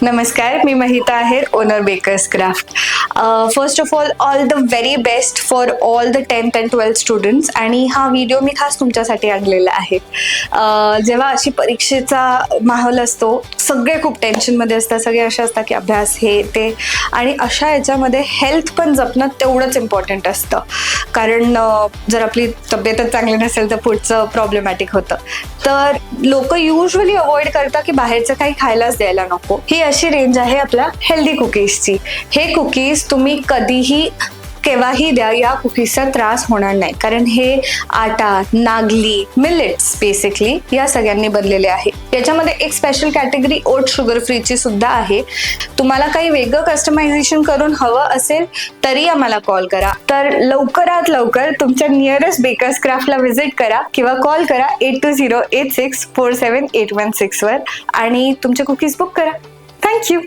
नमस्कार, मी Mahita Aher, owner bakers craft. First of all the very best for all the 10th and 12th students. आणि हा video मी खास तुमच्यासाठी आणलेला आहे. जेव्हा अशी परीक्षेचा माहोल असतो, सगळे खूप टेन्शनमध्ये असतात, सगळे असे असतात की अभ्यास हे ते, आणि अशा याच्यामध्ये हेल्थ पण जपणं तेवढंच इम्पॉर्टंट असतं. कारण जर आपली तब्येतच चांगली नसेल तर पुढचं प्रॉब्लेमॅटिक होतं. तर लोक युजली अवॉइड करतात की बाहेरचं काही खायलाच द्यायला नको. ही अशी रेंज आहे आपल्या हेल्दी कुकीजची. हे कुकीज तुम्ही कधीही केव्हाही द्या, या कुकीजचा त्रास होणार नाही. कारण हे आटा, नागली, मिलेट्स बेसिकली या सगळ्यांनी बनलेले आहे. याच्यामध्ये एक स्पेशल कॅटेगरी ओट शुगर फ्रीची सुद्धा आहे. तुम्हाला काही वेगळं कस्टमायझेशन करून हवं असेल तरी आम्हाला कॉल करा. तर लवकरात लवकर तुमच्या नियरेस्ट बेकर्स क्राफ्टला व्हिजिट करा किंवा कॉल करा 8208647816 वर आणि तुमचे कुकीज बुक करा. थँक्यू.